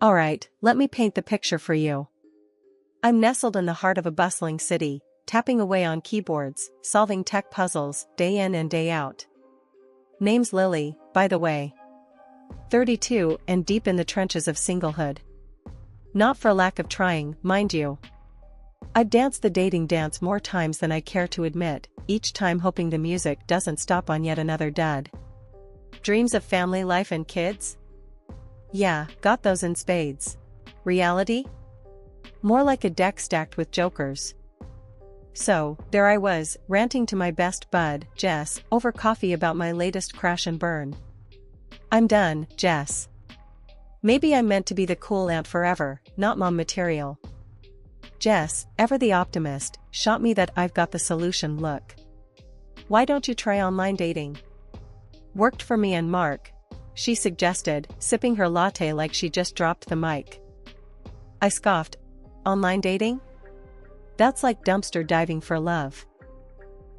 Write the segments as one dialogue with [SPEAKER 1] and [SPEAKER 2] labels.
[SPEAKER 1] Alright, let me paint the picture for you. I'm nestled in the heart of a bustling city, tapping away on keyboards, solving tech puzzles, day in and day out. Name's Lily, by the way. 32 and deep in the trenches of singlehood. Not for lack of trying, mind you. I've danced the dating dance more times than I care to admit, each time hoping the music doesn't stop on yet another dud. Dreams of family life and kids? Yeah, got those in spades. Reality? More like a deck stacked with jokers. So, there I was, ranting to my best bud, Jess, over coffee about my latest crash and burn. I'm done, Jess. Maybe I'm meant to be the cool aunt forever, not mom material. Jess, ever the optimist, shot me that I've got the solution look. Why don't you try online dating? Worked for me and Mark, she suggested, sipping her latte like she just dropped the mic. I scoffed. Online dating? That's like dumpster diving for love.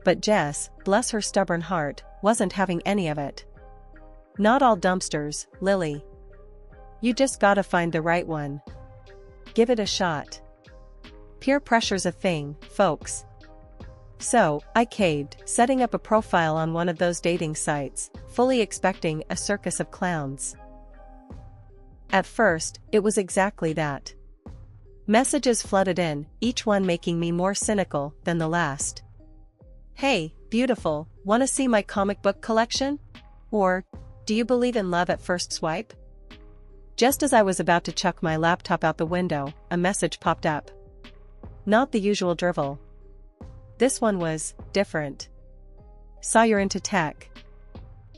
[SPEAKER 1] But Jess, bless her stubborn heart, wasn't having any of it. Not all dumpsters, Lily. You just gotta find the right one. Give it a shot. Peer pressure's a thing, folks. So, I caved, setting up a profile on one of those dating sites, fully expecting a circus of clowns. At first, it was exactly that. Messages flooded in, each one making me more cynical than the last. Hey, beautiful, wanna see my comic book collection? Or, do you believe in love at first swipe? Just as I was about to chuck my laptop out the window, a message popped up. Not the usual drivel. This one was different. Saw you're into tech.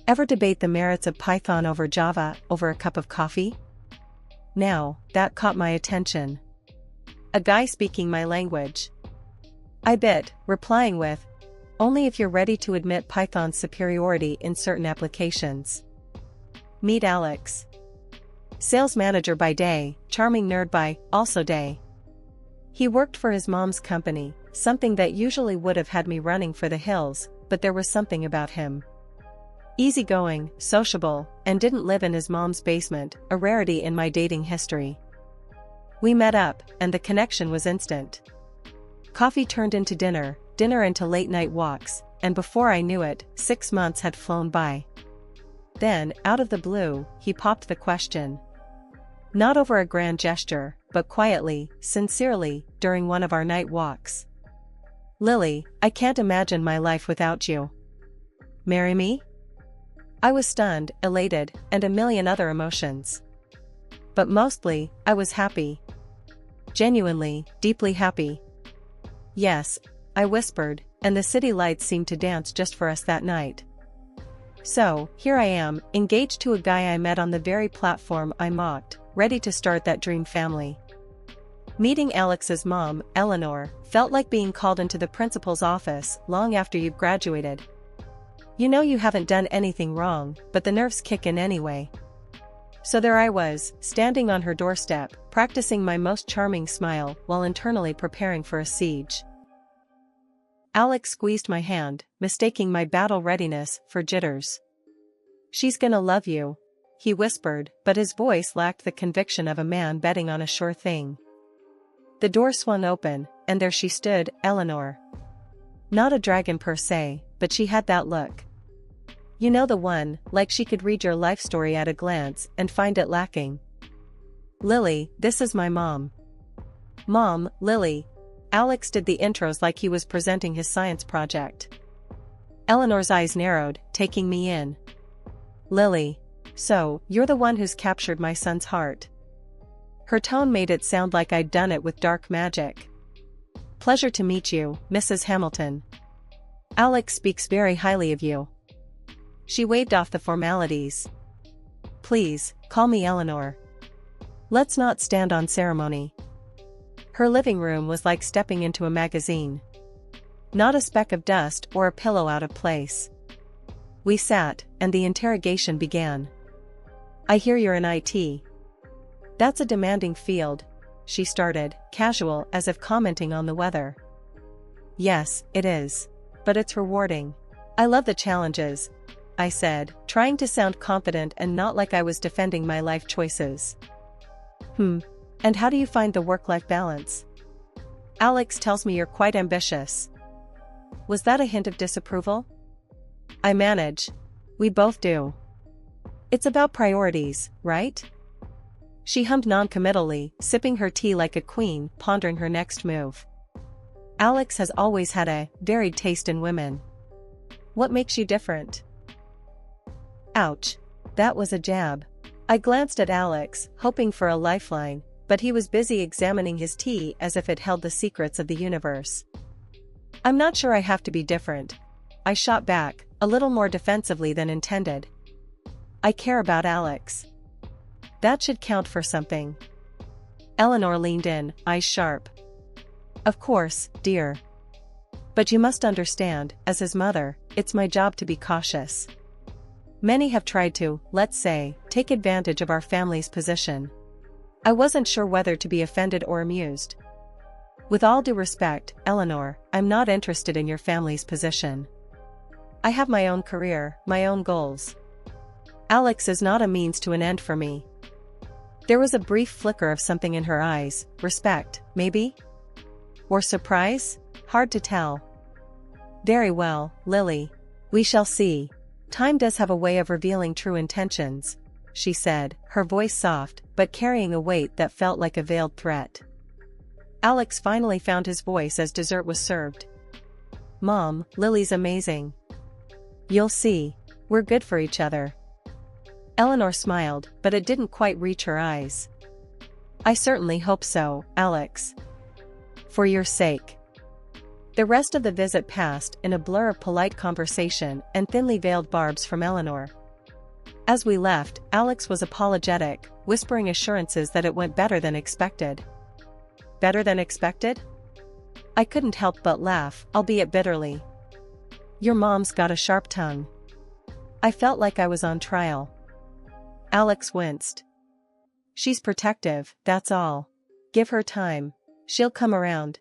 [SPEAKER 1] Ever debate the merits of Python over Java over a cup of coffee? Now, that caught my attention. A guy speaking my language. I bit, replying with, only if you're ready to admit Python's superiority in certain applications. Meet Alex. Sales manager by day, charming nerd by, also day. He worked for his mom's company, something that usually would have had me running for the hills, but there was something about him. Easygoing, sociable, and didn't live in his mom's basement, a rarity in my dating history. We met up, and the connection was instant. Coffee turned into dinner, dinner into late-night walks, and before I knew it, 6 months had flown by. Then, out of the blue, he popped the question. Not over a grand gesture, but quietly, sincerely, during one of our night walks. Lily, I can't imagine my life without you. Marry me? I was stunned, elated, and a million other emotions. But mostly, I was happy. Genuinely, deeply happy. Yes, I whispered, and the city lights seemed to dance just for us that night. So, here I am, engaged to a guy I met on the very platform I mocked, ready to start that dream family. Meeting Alex's mom, Eleanor, felt like being called into the principal's office long after you've graduated. You know you haven't done anything wrong, but the nerves kick in anyway. So there I was, standing on her doorstep, practicing my most charming smile while internally preparing for a siege. Alex squeezed my hand, mistaking my battle readiness for jitters. She's gonna love you, he whispered, but his voice lacked the conviction of a man betting on a sure thing. The door swung open, and there she stood, Eleanor. Not a dragon per se, but she had that look. You know the one, like she could read your life story at a glance and find it lacking. Lily, this is my mom. Mom, Lily. Alex did the intros like he was presenting his science project. Eleanor's eyes narrowed, taking me in. Lily. So, you're the one who's captured my son's heart. Her tone made it sound like I'd done it with dark magic. Pleasure to meet you, Mrs. Hamilton. Alex speaks very highly of you. She waved off the formalities. Please, call me Eleanor. Let's not stand on ceremony. Her living room was like stepping into a magazine. Not a speck of dust or a pillow out of place. We sat, and the interrogation began. I hear you're in IT. That's a demanding field, she started, casual as if commenting on the weather. Yes, it is. But it's rewarding. I love the challenges, I said, trying to sound confident and not like I was defending my life choices. And how do you find the work-life balance? Alex tells me you're quite ambitious. Was that a hint of disapproval? I manage. We both do. It's about priorities, right? She hummed non-committally, sipping her tea like a queen, pondering her next move. Alex has always had a varied taste in women. What makes you different? Ouch. That was a jab. I glanced at Alex, hoping for a lifeline, but he was busy examining his tea as if it held the secrets of the universe. I'm not sure I have to be different. I shot back, a little more defensively than intended. I care about Alex. That should count for something. Eleanor leaned in, eyes sharp. Of course, dear. But you must understand, as his mother, it's my job to be cautious. Many have tried to, let's say, take advantage of our family's position. I wasn't sure whether to be offended or amused. With all due respect, Eleanor, I'm not interested in your family's position. I have my own career, my own goals. Alex is not a means to an end for me. There was a brief flicker of something in her eyes, respect, maybe? Or surprise? Hard to tell. Very well, Lily. We shall see. Time does have a way of revealing true intentions, she said, her voice soft, but carrying a weight that felt like a veiled threat. Alex finally found his voice as dessert was served. Mom, Lily's amazing. You'll see. We're good for each other. Eleanor smiled, but it didn't quite reach her eyes. I certainly hope so, Alex. For your sake. The rest of the visit passed in a blur of polite conversation and thinly veiled barbs from Eleanor. As we left, Alex was apologetic, whispering assurances that it went better than expected. Better than expected? I couldn't help but laugh, albeit bitterly. Your mom's got a sharp tongue. I felt like I was on trial. Alex winced. She's protective, that's all. Give her time. She'll come around.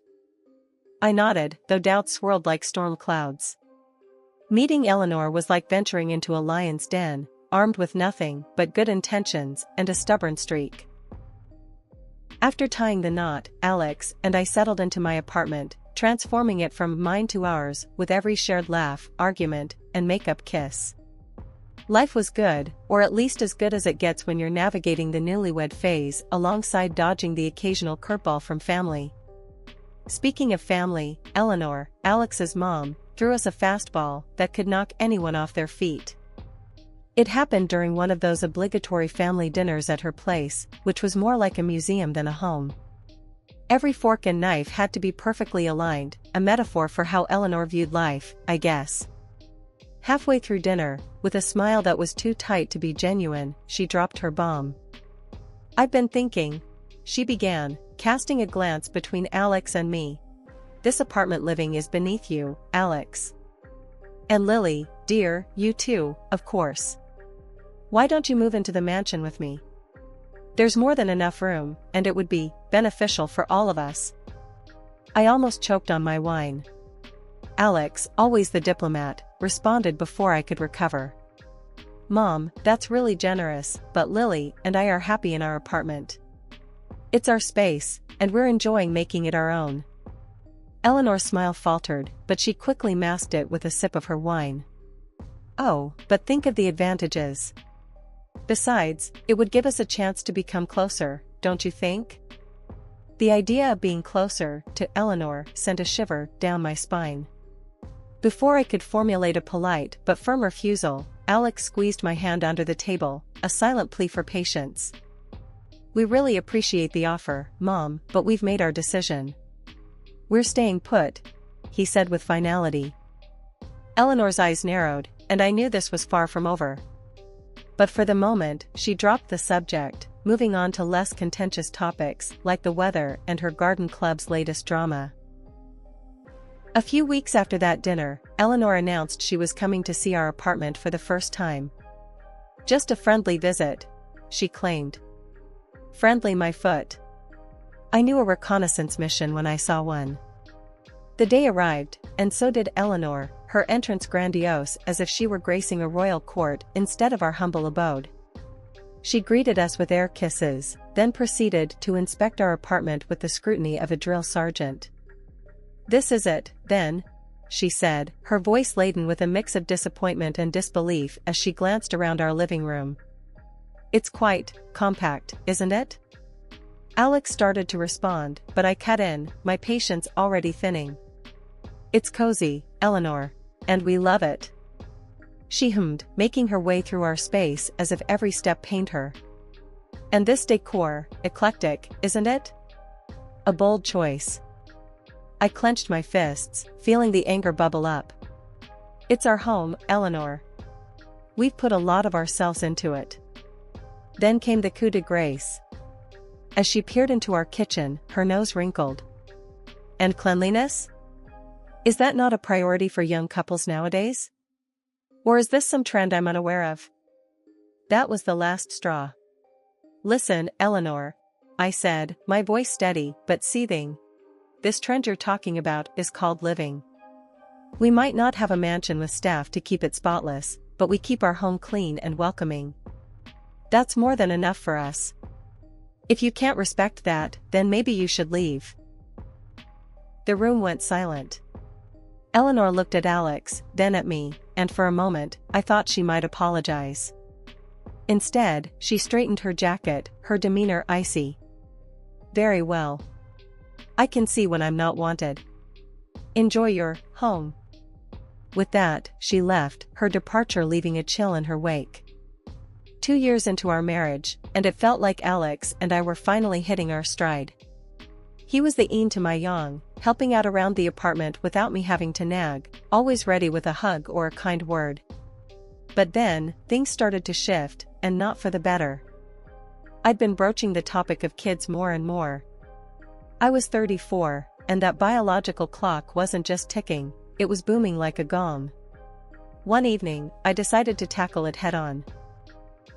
[SPEAKER 1] I nodded, though doubts swirled like storm clouds. Meeting Eleanor was like venturing into a lion's den, armed with nothing but good intentions and a stubborn streak. After tying the knot, Alex and I settled into my apartment, transforming it from mine to ours with every shared laugh, argument, and makeup kiss. Life was good, or at least as good as it gets when you're navigating the newlywed phase alongside dodging the occasional curveball from family. Speaking of family, Eleanor, Alex's mom, threw us a fastball that could knock anyone off their feet. It happened during one of those obligatory family dinners at her place, which was more like a museum than a home. Every fork and knife had to be perfectly aligned, a metaphor for how Eleanor viewed life, I guess. Halfway through dinner, with a smile that was too tight to be genuine, she dropped her bomb. I've been thinking, she began, casting a glance between Alex and me. This apartment living is beneath you, Alex. And Lily, dear, you too, of course. Why don't you move into the mansion with me? There's more than enough room, and it would be beneficial for all of us. I almost choked on my wine. Alex, always the diplomat, responded before I could recover. Mom, that's really generous, but Lily and I are happy in our apartment. It's our space, and we're enjoying making it our own. Eleanor's smile faltered, but she quickly masked it with a sip of her wine. Oh, but think of the advantages. Besides, it would give us a chance to become closer, don't you think? The idea of being closer to Eleanor sent a shiver down my spine. Before I could formulate a polite but firm refusal, Alex squeezed my hand under the table, a silent plea for patience. We really appreciate the offer, Mom, but we've made our decision. We're staying put, he said with finality. Eleanor's eyes narrowed, and I knew this was far from over. But for the moment, she dropped the subject, moving on to less contentious topics like the weather and her garden club's latest drama. A few weeks after that dinner, Eleanor announced she was coming to see our apartment for the first time. Just a friendly visit, she claimed. Friendly my foot. I knew a reconnaissance mission when I saw one. The day arrived, and so did Eleanor, her entrance grandiose as if she were gracing a royal court instead of our humble abode. She greeted us with air kisses, then proceeded to inspect our apartment with the scrutiny of a drill sergeant. "This is it, then," she said, her voice laden with a mix of disappointment and disbelief as she glanced around our living room. "It's quite compact, isn't it?" Alex started to respond, but I cut in, my patience already thinning. "It's cozy, Eleanor. And we love it," she hummed, making her way through our space as if every step pained her. "And this decor, eclectic, isn't it? A bold choice." I clenched my fists, feeling the anger bubble up. "It's our home, Eleanor. We've put a lot of ourselves into it." Then came the coup de grace. As she peered into our kitchen, her nose wrinkled. "And cleanliness? Is that not a priority for young couples nowadays? Or is this some trend I'm unaware of?" That was the last straw. "Listen, Eleanor," I said, my voice steady but seething. "This trend you're talking about is called living. We might not have a mansion with staff to keep it spotless, but we keep our home clean and welcoming. That's more than enough for us. If you can't respect that, then maybe you should leave." The room went silent. Eleanor looked at Alex, then at me, and for a moment, I thought she might apologize. Instead, she straightened her jacket, her demeanor icy. "Very well. I can see when I'm not wanted. Enjoy your home." With that, she left, her departure leaving a chill in her wake. 2 years into our marriage, and it felt like Alex and I were finally hitting our stride. He was the yin to my yang, helping out around the apartment without me having to nag, always ready with a hug or a kind word. But then, things started to shift, and not for the better. I'd been broaching the topic of kids more and more. I was 34, and that biological clock wasn't just ticking, it was booming like a gong. One evening, I decided to tackle it head-on.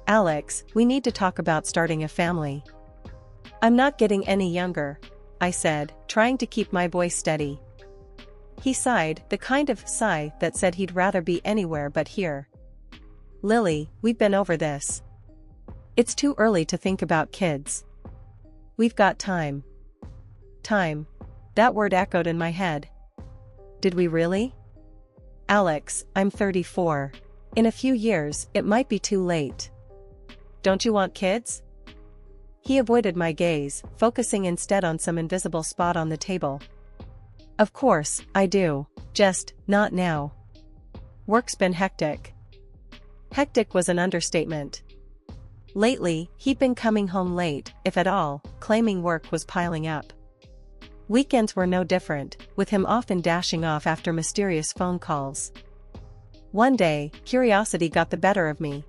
[SPEAKER 1] "Alex, we need to talk about starting a family." "I'm not getting any younger," I said, trying to keep my voice steady. He sighed, the kind of sigh that said he'd rather be anywhere but here. "Lily, we've been over this. It's too early to think about kids. We've got time." Time. That word echoed in my head. Did we really? "Alex, I'm 34. In a few years, it might be too late. Don't you want kids?" He avoided my gaze, focusing instead on some invisible spot on the table. "Of course, I do. Just, not now. Work's been hectic." Hectic was an understatement. Lately, he'd been coming home late, if at all, claiming work was piling up. Weekends were no different, with him often dashing off after mysterious phone calls. One day, curiosity got the better of me.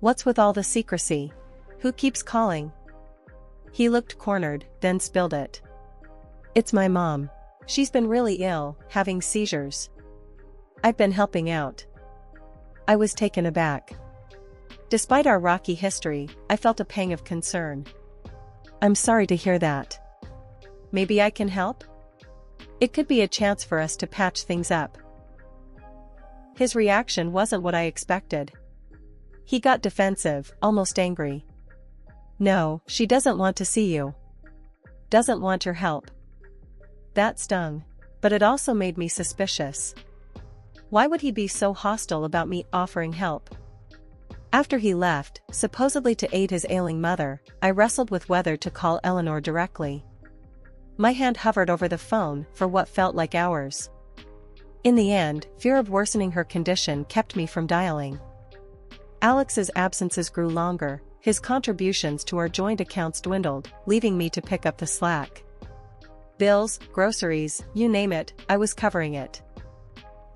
[SPEAKER 1] "What's with all the secrecy? Who keeps calling?" He looked cornered, then spilled it. "It's my mom. She's been really ill, having seizures. I've been helping out." I was taken aback. Despite our rocky history, I felt a pang of concern. "I'm sorry to hear that. Maybe I can help? It could be a chance for us to patch things up." His reaction wasn't what I expected. He got defensive, almost angry. "No, she doesn't want to see you. Doesn't want your help." That stung. But it also made me suspicious. Why would he be so hostile about me offering help? After he left, supposedly to aid his ailing mother, I wrestled with whether to call Eleanor directly. My hand hovered over the phone for what felt like hours. In the end, fear of worsening her condition kept me from dialing. Alex's absences grew longer, his contributions to our joint accounts dwindled, leaving me to pick up the slack. Bills, groceries, you name it, I was covering it.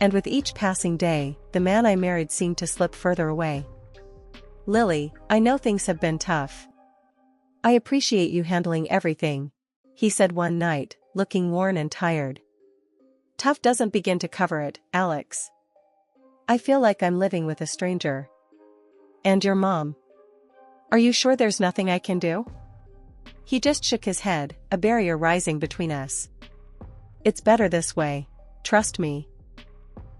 [SPEAKER 1] And with each passing day, the man I married seemed to slip further away. "Lily, I know things have been tough. I appreciate you handling everything," he said one night, looking worn and tired. "Tough doesn't begin to cover it, Alex. I feel like I'm living with a stranger. And your mom. Are you sure there's nothing I can do?" He just shook his head, a barrier rising between us. "It's better this way. Trust me."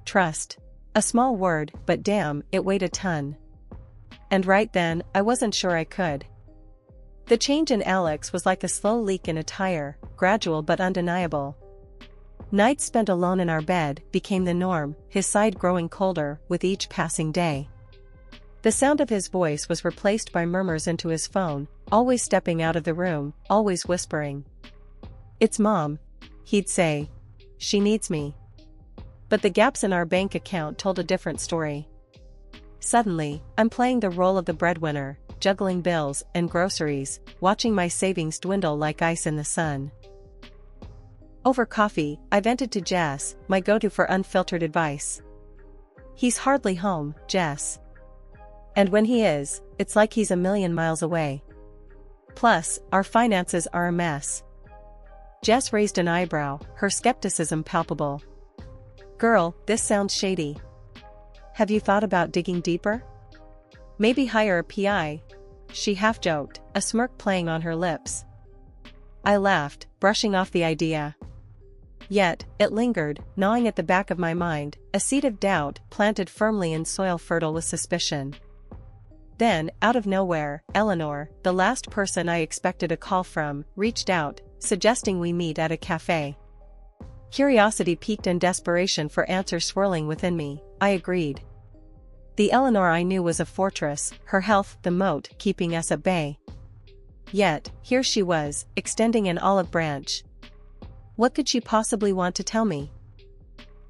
[SPEAKER 1] Trust. A small word, but damn, it weighed a ton. And right then, I wasn't sure I could. The change in Alex was like a slow leak in a tire, gradual but undeniable. Nights spent alone in our bed became the norm, his side growing colder with each passing day. The sound of his voice was replaced by murmurs into his phone, always stepping out of the room, always whispering. "It's Mom," he'd say. "She needs me." But the gaps in our bank account told a different story. Suddenly, I'm playing the role of the breadwinner, juggling bills and groceries, watching my savings dwindle like ice in the sun. Over coffee, I vented to Jess, my go-to for unfiltered advice. "He's hardly home, Jess. And when he is, it's like he's a million miles away. Plus, our finances are a mess." Jess raised an eyebrow, her skepticism palpable. "Girl, this sounds shady. Have you thought about digging deeper? Maybe hire a PI?" She half-joked, a smirk playing on her lips. I laughed, brushing off the idea. Yet, it lingered, gnawing at the back of my mind, a seed of doubt planted firmly in soil fertile with suspicion. Then, out of nowhere, Eleanor, the last person I expected a call from, reached out, suggesting we meet at a cafe. Curiosity piqued and desperation for answers swirling within me, I agreed. The Eleanor I knew was a fortress, her health the moat keeping us at bay. Yet, here she was, extending an olive branch. What could she possibly want to tell me?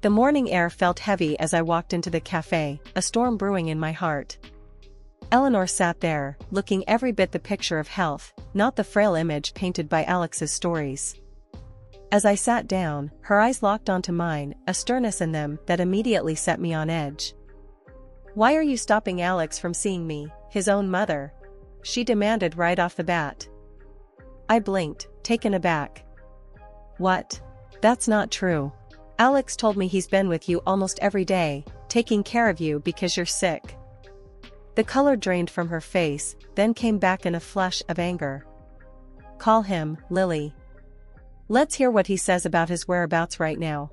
[SPEAKER 1] The morning air felt heavy as I walked into the cafe, a storm brewing in my heart. Eleanor sat there, looking every bit the picture of health, not the frail image painted by Alex's stories. As I sat down, her eyes locked onto mine, a sternness in them that immediately set me on edge. "Why are you stopping Alex from seeing me, his own mother?" she demanded right off the bat. I blinked, taken aback. "What? That's not true. Alex told me he's been with you almost every day, taking care of you because you're sick." The color drained from her face, then came back in a flush of anger. "Call him, Lily. Let's hear what he says about his whereabouts right now."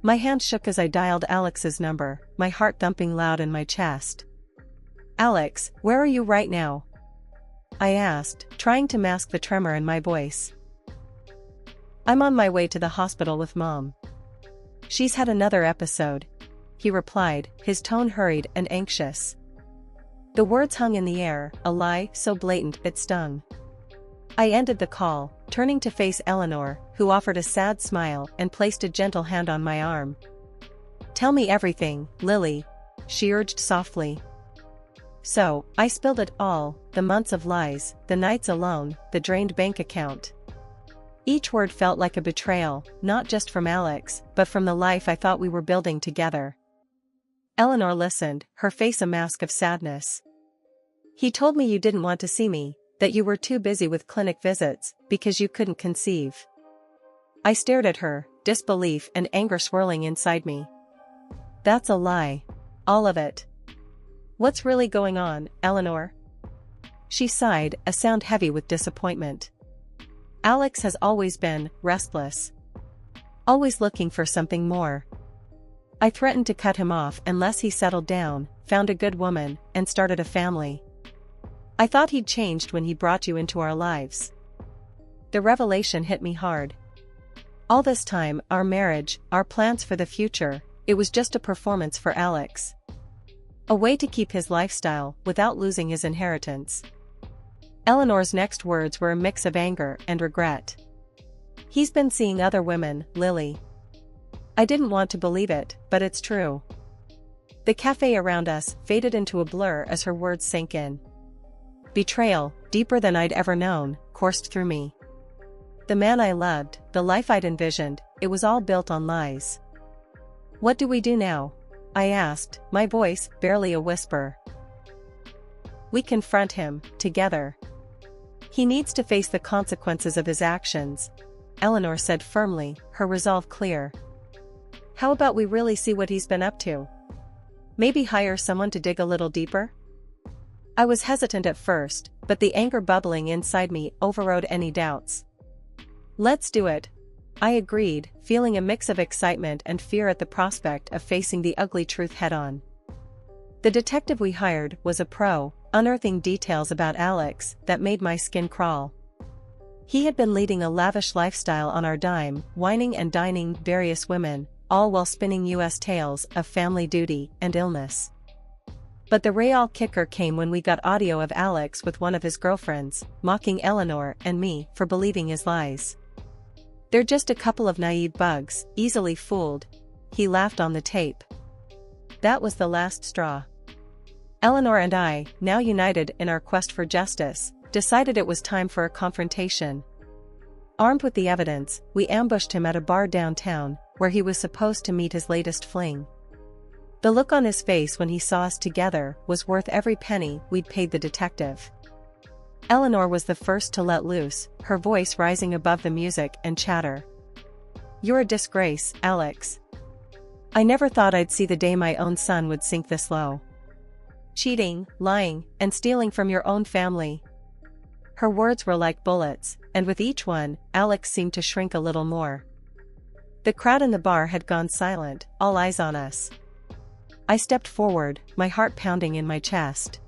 [SPEAKER 1] My hand shook as I dialed Alex's number, my heart thumping loud in my chest. "Alex, where are you right now?" I asked, trying to mask the tremor in my voice. "I'm on my way to the hospital with Mom. She's had another episode," he replied, his tone hurried and anxious. The words hung in the air, a lie so blatant it stung. I ended the call, turning to face Eleanor, who offered a sad smile and placed a gentle hand on my arm. "Tell me everything, Lily," she urged softly. So, I spilled it all, the months of lies, the nights alone, the drained bank account. Each word felt like a betrayal, not just from Alex, but from the life I thought we were building together. Eleanor listened, her face a mask of sadness. "He told me you didn't want to see me, that you were too busy with clinic visits, because you couldn't conceive." I stared at her, disbelief and anger swirling inside me. "That's a lie. All of it. What's really going on, Eleanor?" She sighed, a sound heavy with disappointment. "Alex has always been restless. Always looking for something more. I threatened to cut him off unless he settled down, found a good woman, and started a family. I thought he'd changed when he brought you into our lives." The revelation hit me hard. All this time, our marriage, our plans for the future, it was just a performance for Alex. A way to keep his lifestyle without losing his inheritance. Eleanor's next words were a mix of anger and regret. "He's been seeing other women, Lily." I didn't want to believe it, but it's true. The cafe around us faded into a blur as her words sank in. Betrayal, deeper than I'd ever known, coursed through me. The man I loved, the life I'd envisioned, it was all built on lies. "What do we do now?" I asked, my voice barely a whisper. "We confront him, together. He needs to face the consequences of his actions," Eleanor said firmly, her resolve clear. "How about we really see what he's been up to? Maybe hire someone to dig a little deeper?" I was hesitant at first, but the anger bubbling inside me overrode any doubts. "Let's do it," I agreed, feeling a mix of excitement and fear at the prospect of facing the ugly truth head-on. The detective we hired was a pro, unearthing details about Alex that made my skin crawl. He had been leading a lavish lifestyle on our dime, wining and dining various women, all while spinning US tales of family duty and illness. But the real kicker came when we got audio of Alex with one of his girlfriends, mocking Eleanor and me for believing his lies. "They're just a couple of naive bugs, easily fooled," he laughed on the tape. That was the last straw. Eleanor and I, now united in our quest for justice, decided it was time for a confrontation. Armed with the evidence, we ambushed him at a bar downtown, where he was supposed to meet his latest fling. The look on his face when he saw us together was worth every penny we'd paid the detective. Eleanor was the first to let loose, her voice rising above the music and chatter. "You're a disgrace, Alex. I never thought I'd see the day my own son would sink this low. Cheating, lying, and stealing from your own family." Her words were like bullets, and with each one, Alex seemed to shrink a little more. The crowd in the bar had gone silent, all eyes on us. I stepped forward, my heart pounding in my chest.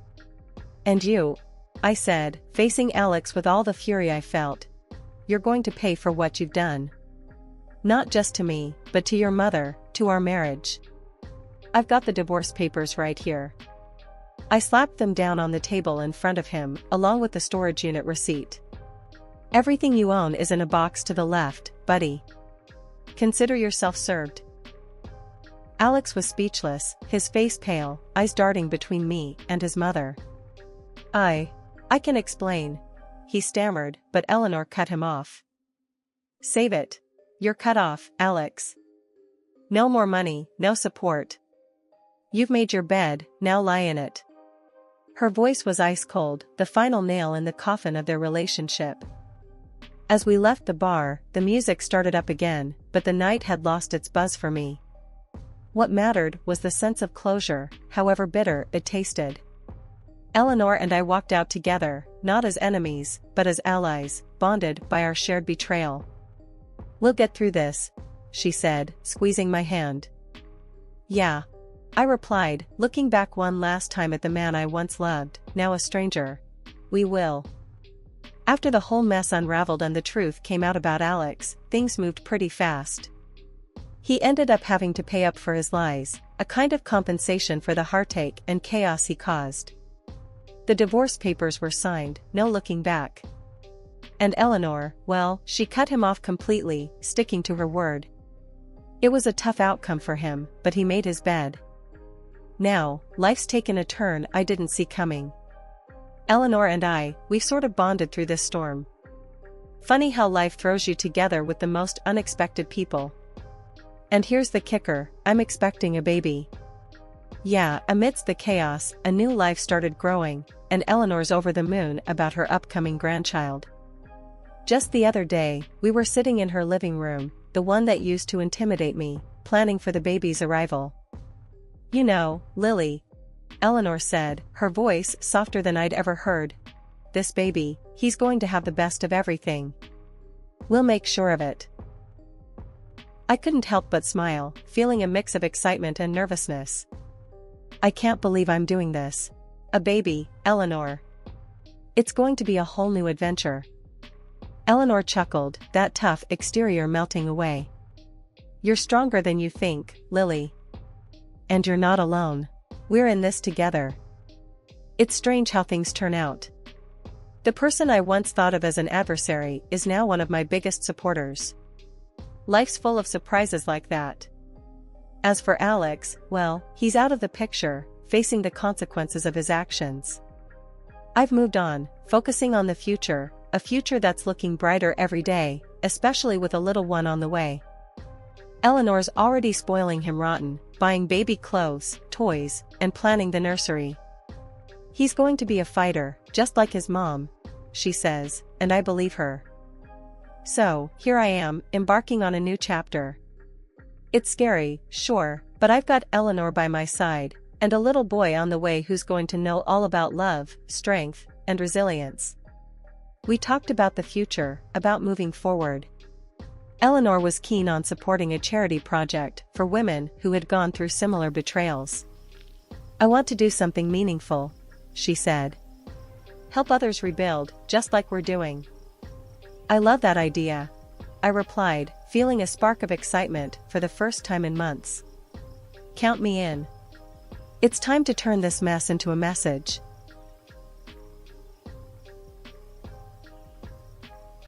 [SPEAKER 1] "And you," I said, facing Alex with all the fury I felt. "You're going to pay for what you've done. Not just to me, but to your mother, to our marriage. I've got the divorce papers right here." I slapped them down on the table in front of him, along with the storage unit receipt. "Everything you own is in a box to the left, buddy. Consider yourself served." Alex was speechless, his face pale, eyes darting between me and his mother. I can explain," he stammered, but Eleanor cut him off. "Save it. You're cut off, Alex. No more money, no support. You've made your bed, now lie in it." Her voice was ice cold, the final nail in the coffin of their relationship. As we left the bar, the music started up again, but the night had lost its buzz for me. What mattered was the sense of closure, however bitter it tasted. Eleanor and I walked out together, not as enemies, but as allies, bonded by our shared betrayal. "We'll get through this," she said, squeezing my hand. "Yeah," I replied, looking back one last time at the man I once loved, now a stranger. "We will." After the whole mess unraveled and the truth came out about Alex, things moved pretty fast. He ended up having to pay up for his lies, a kind of compensation for the heartache and chaos he caused. The divorce papers were signed, no looking back. And Eleanor, well, she cut him off completely, sticking to her word. It was a tough outcome for him, but he made his bed. Now, life's taken a turn I didn't see coming. Eleanor and we've sort of bonded through this storm. Funny how life throws you together with the most unexpected people. And here's the kicker, I'm expecting a baby. Yeah, amidst the chaos, a new life started growing, and Eleanor's over the moon about her upcoming grandchild. Just the other day, we were sitting in her living room, the one that used to intimidate me, planning for the baby's arrival. "You know, Lily," Eleanor said, her voice softer than I'd ever heard. "This baby, he's going to have the best of everything. We'll make sure of it." I couldn't help but smile, feeling a mix of excitement and nervousness. "I can't believe I'm doing this. A baby, Eleanor. It's going to be a whole new adventure." Eleanor chuckled, that tough exterior melting away. "You're stronger than you think, Lily. And you're not alone. We're in this together." It's strange how things turn out. The person I once thought of as an adversary is now one of my biggest supporters. Life's full of surprises like that. As for Alex, well, he's out of the picture, facing the consequences of his actions. I've moved on, focusing on the future, a future that's looking brighter every day, especially with a little one on the way. Eleanor's already spoiling him rotten, buying baby clothes, toys, and planning the nursery. "He's going to be a fighter, just like his mom," she says, and I believe her. So, here I am, embarking on a new chapter. It's scary, sure, but I've got Eleanor by my side, and a little boy on the way who's going to know all about love, strength, and resilience. We talked about the future, about moving forward. Eleanor was keen on supporting a charity project for women who had gone through similar betrayals. I want to do something meaningful, she said. Help others rebuild, just like we're doing. I love that idea, I replied, feeling a spark of excitement for the first time in months. Count me in. It's time to turn this mess into a message.